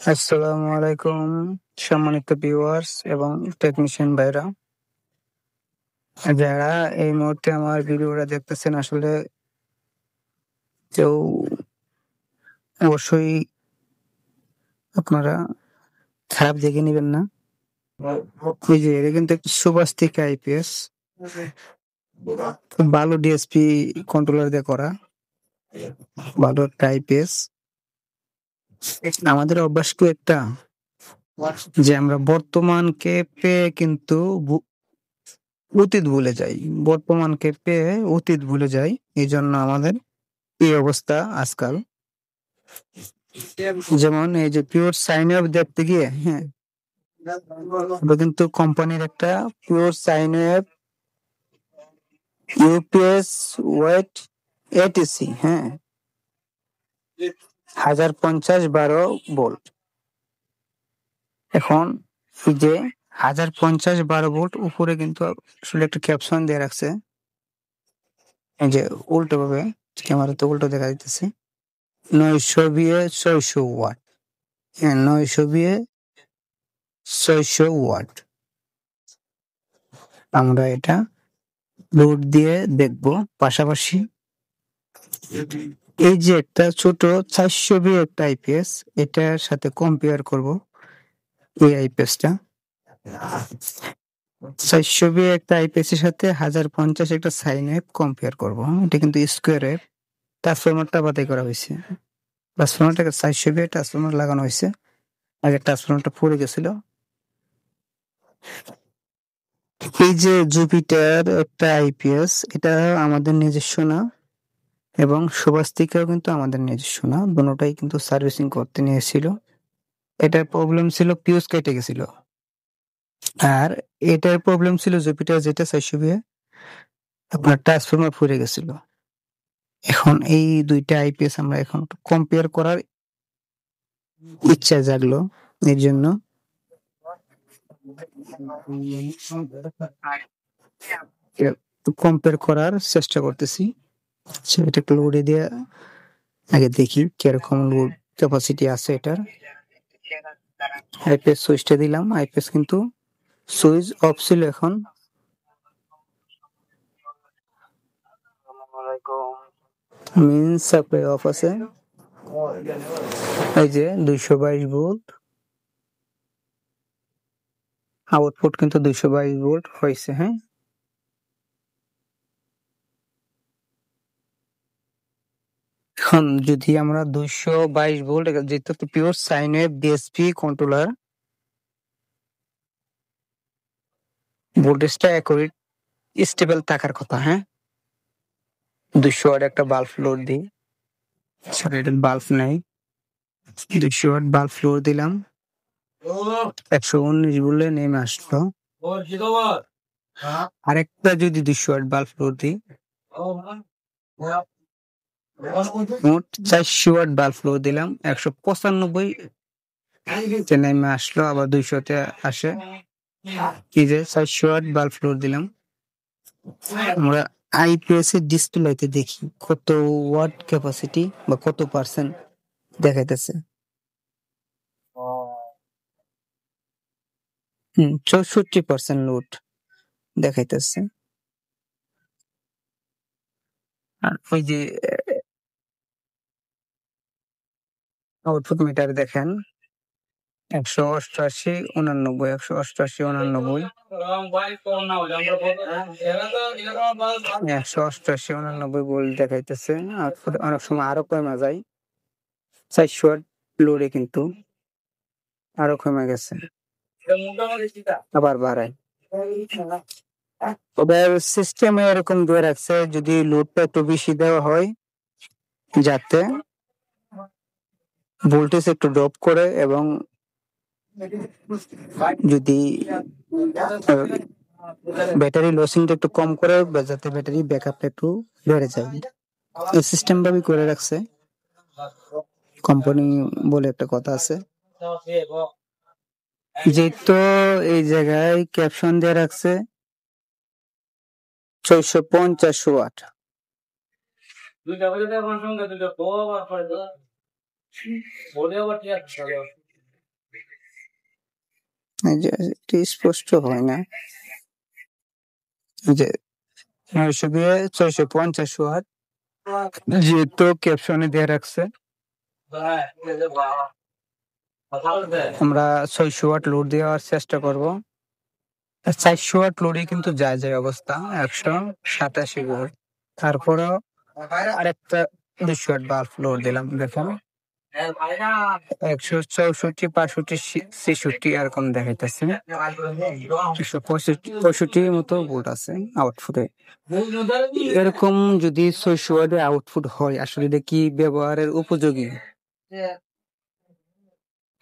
আসসালামু আলাইকুম সম্মানিত ভিউয়ার্স এবং টেকনিশিয়ান ভাইরা, যারা এই মুহূর্তে আমার ভিডিওটা দেখতেছেন, আসলে কেউ অবশ্যই আপনারা খারাপ দেখে নেবেন না। এই যে এটা কিন্তু একটা সুবাস্তিক আইপিএস, খুব ভালো ডিএসপি কন্ট্রোলার দিয়ে করা, ভালো একটা আইপিএস। আমাদের অভ্যাস কি একটা, যে আমরা বর্তমানকে পেয়ে কিন্তু অতীত ভুলে যাই, বর্তমানকে পেয়ে অতীত ভুলে যাই। এই জন্য আমাদের এই অবস্থা আজকাল। যেমন এই যে পিওর সাইন আপ দেখতে গিয়ে, হ্যাঁ, এটা কিন্তু কোম্পানির একটা pure sine up UPS weight etc, হ্যাঁ, 1050-12 ভোল্ট। এখন এই যে 1050-12 ভোল্ট উপরে কিন্তু আসলে একটা ক্যাপশন দিয়ে রাখছে, এই যে উল্টো ভাবে, ক্যামেরাতে উল্টো দেখা যাইতেছে, 900 বিয়ে 600 ওয়াট। হ্যাঁ, 900 বিয়ে 600 ওয়াট। আমরা এটা লোড দিয়ে দেখব। পাশাপাশি এই যে একটা ছোট 400 বি একটা আইপিএস, এটার সাথে কম্পেয়ার করব। এই আইপিএসটা 400 বি একটা আইপিএস এর সাথে 1050 একটা সাইন ওয়েভ কম্পেয়ার করব। এটা কিন্তু স্কোয়ার ওয়েভ ট্রান্সফরমারটা বাতিল করা হয়েছে। ট্রান্সফরমারটাকে 400 বি ট্রান্সফরমার লাগানো হয়েছে, আগে ট্রান্সফরমারটা পড়ে গেছিল। এই যে জুপিটার একটা আইপিএস, এটা আমাদের নিজস্ব না, এবং সুবাস্তিকাও কিন্তু আমাদের নিজস্ব না। দুটোটাই কিন্তু সার্ভিসিং করতে নিয়েছিল। এটার প্রবলেম ছিল ফিউজ কেটে গেছিল, আর এটার প্রবলেম ছিল জুপিটার যেটা 400 বিয়ে আপনার ট্রান্সফরমার পুড়ে গেছিল। এখন এই দুইটা আইপিএস আমরা এখন কম্পেয়ার করার ইচ্ছা জাগলো, এর জন্য কম্পেয়ার করার চেষ্টা করতেছি। এটা একটু লোডে দিয়ে আগে দেখি কিরকম লোড ক্যাপাসিটি আছে এটার। আইপিএস সুইচটা দিলাম, আইপিএস কিন্তু সুইচ অফ ছিল, এখন মেইন সাপ্লাই অফ আছে। এই যে 222 ভোল্ট আউটপুট কিন্তু 222 ভোল্ট হয়েছে। হ্যাঁ, এখন যদি আমরা 222 ভোল্ট, যেহেতু pure sine wave DSP controller, ভোল্টেজটা অ্যাকুরেট স্টেবল থাকার কথা। হ্যাঁ, 200 ওয়াট একটা বাল্ব লোড দিই, সরি এটা বাল্ব নাই, 200 ওয়াট বাল্ব লোড দিলাম, 119 ভোল্টে নেমে আসলো। আরেকটা যদি 200 ওয়াট বাল্ব লোড দিই, মোট 400 ওয়াট বাল্ব লোড দিলাম, 195 তে নেমে আসলো, আবার 200 তে আসে। কি যে 400 ওয়াট বাল্ব লোড দিলাম। আমরা আইপিএস এর ডিসপ্লেতে দেখি কত ওয়াট ক্যাপাসিটি বা কত পার্সেন্ট দেখাইতেছে। 64% লোড দেখাইতেছে। আর ওই যে আউটপুট মিটার দেখেন, 188, 89, 188, 89, 188, 89 ভোল্ট দেখাইতেছে। আউটপুট অনেক সময় আরো কমে যায়, 400 ওয়াট লোডে কিন্তু আরো কমে গেছে, আবার বাড়ায়। ওদের সিস্টেমে এরকম দিয়ে রাখছে, যদি লোডটা একটু বেশি দেওয়া হয় যাতে ভোল্টেজ একটু ড্রপ করে, এবং যদি ব্যাটারি লসিংটা একটু কম করে, যাতে ব্যাটারি ব্যাকআপটা একটু বেড়ে যায়। এই সিস্টেম ভাবে করে রাখছে কোম্পানি, বলে একটা কথা আছে। যেহেতু এই জায়গায় ক্যাপশন দিয়ে রাখছে 450 ওয়াট, এই যে এটি স্পষ্ট হয় না, এই যে 900-650 ওয়াট, যেহেতু ক্যাপশনে দিয়ে রাখছে আমরা 600 ওয়াট লোড দেওয়ার চেষ্টা করব। 400 ওয়াট লোডে কিন্তু যায় অবস্থা 187 ভোল্ট। তারপরেও আরেকটা 200 ওয়াট বাল্ব লোড দিলাম, দেখুন 164, 65, 66 এরকম দেখাইতেছে। 165 মতো ভোল্ট আছে আউটপুটে। এরকম যদি 600 ওয়াটে আউটপুট হয়, আসলে এটা কি ব্যবহারের উপযোগী?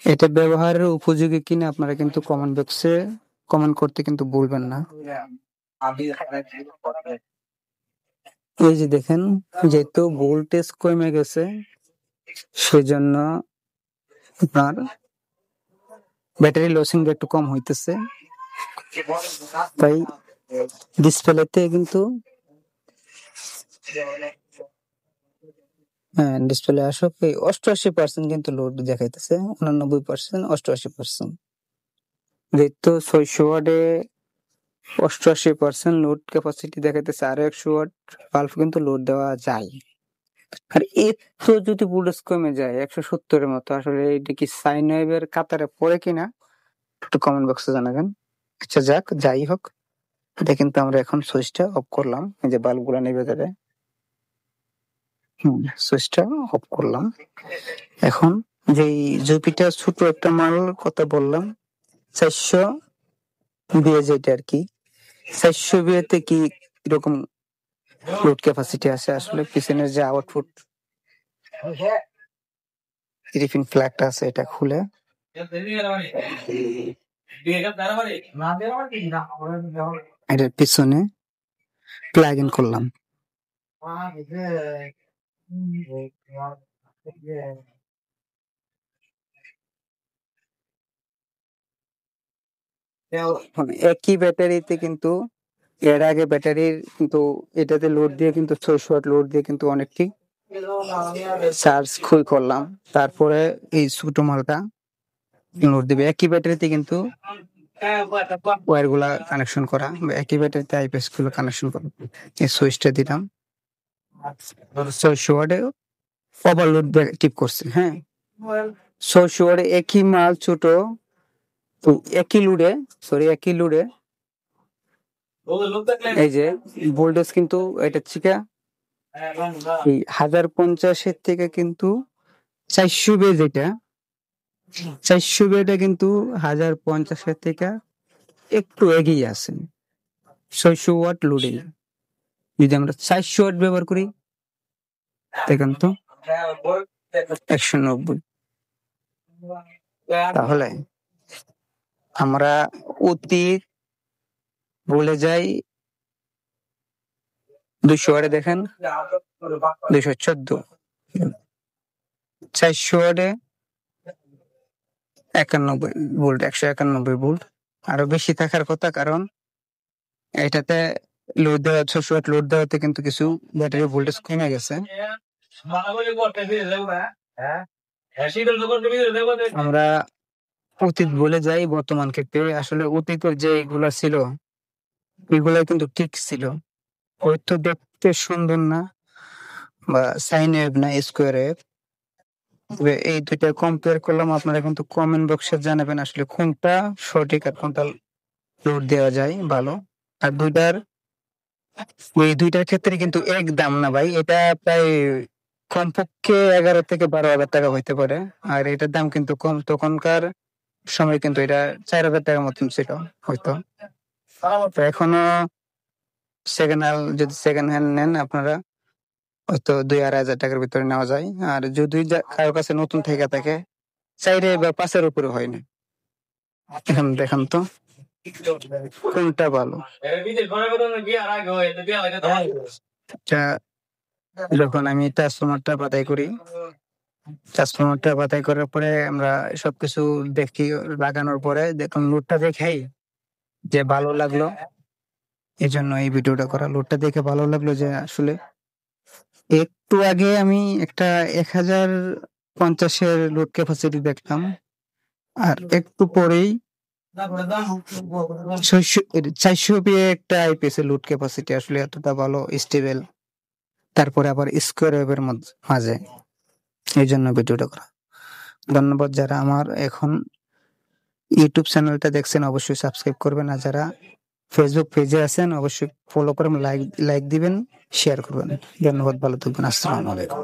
এটা ব্যবহারের উপযোগী কিনা আপনারা কিন্তু কমেন্ট বক্সে কমেন্ট করতে কিন্তু ভুলবেন না। এই যে দেখেন, যেহেতু ভোল্টেজ কমে গেছে সেজন্য আপনার ব্যাটারি লসিং একটু কম হইতেছে, তাই ডিসপ্লেতে কিন্তু ডিসপ্লে আসক 88% কিন্তু লোড দেখাইতেছে, 89%, 88%। যেহেতু 600 ওয়াটে 88% লোড ক্যাপাসিটি দেখাইতেছে, আরো 100 ওয়াট বাল্ব কিন্তু লোড দেওয়া যায়। আর একটু যদি ভোল্টেজ কমে যায় 170-এর মতো, আসলে এটা কি সাইন ওয়েভের কাতারে পড়ে কিনা একটু কমেন্ট বক্সে জানাবেন। আচ্ছা যাক, যাই হোক, এটা কিন্তু আমরা এখন সুইচটা অফ করলাম। এই যে বাল্বগুলো নিভে যাবে, সুইচটা অফ করলাম। এখন যেই জুপিটার ছোট একটা মাল কথা বললাম 400 বিয়ে, যেটা আর কি 400 বিয়েতে কি এরকম লোড ক্যাপাসিটি আছে, আসলে পিছনের যে আউটপুট 3 পিন ফ্ল্যাগটা আছে এটা খুলে এটার পিছনে প্লাগ ইন করলাম। একই ব্যাটারিতে কিন্তু এর আগে ব্যাটারির কিন্তু এটাতে লোড দিয়ে কিন্তু 600 ওয়াট লোড দিয়ে কিন্তু অনেকটি চার্জ করলাম। তারপরে এই ছোট মালটা লোড দিবে, একই ব্যাটারিতে কিন্তু ওয়্যার গুলা কানেকশন করা, একই ব্যাটারিতে আইপিএস গুলো কানেকশন করা। এই সুইচটা দিলাম, 600 ওয়াটে ওভারলোড টিপ করছে। হ্যাঁ, 600 ওয়াটে একই মাল ছোট, তো একই লোডে এই যে ভোল্টেজ কিন্তু এটা থেকে এই 1050-এর থেকে কিন্তু 400 বে, যেটা 400 বেটা কিন্তু 1050-এর থেকে একটু এগিয়ে আছে 600 ওয়াট লোডে। যদি আমরা 400 ওয়াট ব্যবহার করি, দেখেন তো 190। তাহলে আমরা অতীত ভুলে যাই 200 ওয়াটে, দেখেন 214, 400 ওয়াটে 91 ভোল্ট, 191 ভোল্ট, আরো বেশি থাকার কথা, কারণ এটাতে লোড দেওয়া 600 ওয়াট লোড দেওয়াতে কিন্তু কিছু ব্যাটারি ভোল্টেজ কমে গেছে। আমরা অতীত বলে যাই বর্তমান ক্ষেত্রে, আসলে অতীতের যে এগুলা ছিল এগুলা কিন্তু ঠিক ছিল, হয়তো দেখতে সুন্দর না বা সাইন ওয়েভ না স্কোয়ার ওয়েভ। তবে এই দুইটা কম্পেয়ার করলাম, আপনারা কিন্তু কমেন্ট বক্সে জানাবেন আসলে কোনটা সঠিক আর কোনটা লোড দেওয়া যায় ভালো। আর দুইটার ক্ষেত্রে কিন্তু এক দাম না ভাই, এটা প্রায় কমপক্ষে 11 থেকে 12,000 টাকা হইতে পারে, আর এটার দাম কিন্তু কম। তখনকার সময় কিন্তু এটা 4,000 টাকার মতন ছিল হয়তো। তো এখনো যদি সেকেন্ড হ্যান্ড নেন আপনারা, হয়তো 2-2,500 টাকার ভিতরে নেওয়া যায়। আর যদি কারো কাছে নতুন থেকে থাকে 4 বা 5-এর উপরে হয় না। এখন দেখেন তো কোনটা ভালো। যখন আমি ট্রান্সফরমারটা বাছাই করার পরে আমরা সবকিছু দেখি, লাগানোর পরে দেখুন লোডটা দেখাই যে ভালো লাগলো, এই জন্য এই ভিডিওটা করা। লোডটা দেখে ভালো লাগলো যে আসলে একটু আগে আমি একটা 1000 50-এর লোড ক্যাপাসিটি দেখলাম। আর একটু পরেই 400 একটা আইপিএস এর লোড ক্যাপাসিটি আসলে এতটা ভালো স্টেবল। তারপরে আবার স্কোয়ার ওয়েভের মাঝে, এই জন্য ভিডিওটা করা। ধন্যবাদ যারা আমার এখন ইউটিউব চ্যানেলটা দেখছেন, অবশ্যই সাবস্ক্রাইব করবেন। আর যারা ফেসবুক পেজে আছেন অবশ্যই ফলো করবেন, লাইক দিবেন, শেয়ার করবেন। ধন্যবাদ, ভালো থাকবেন। আসসালামু আলাইকুম।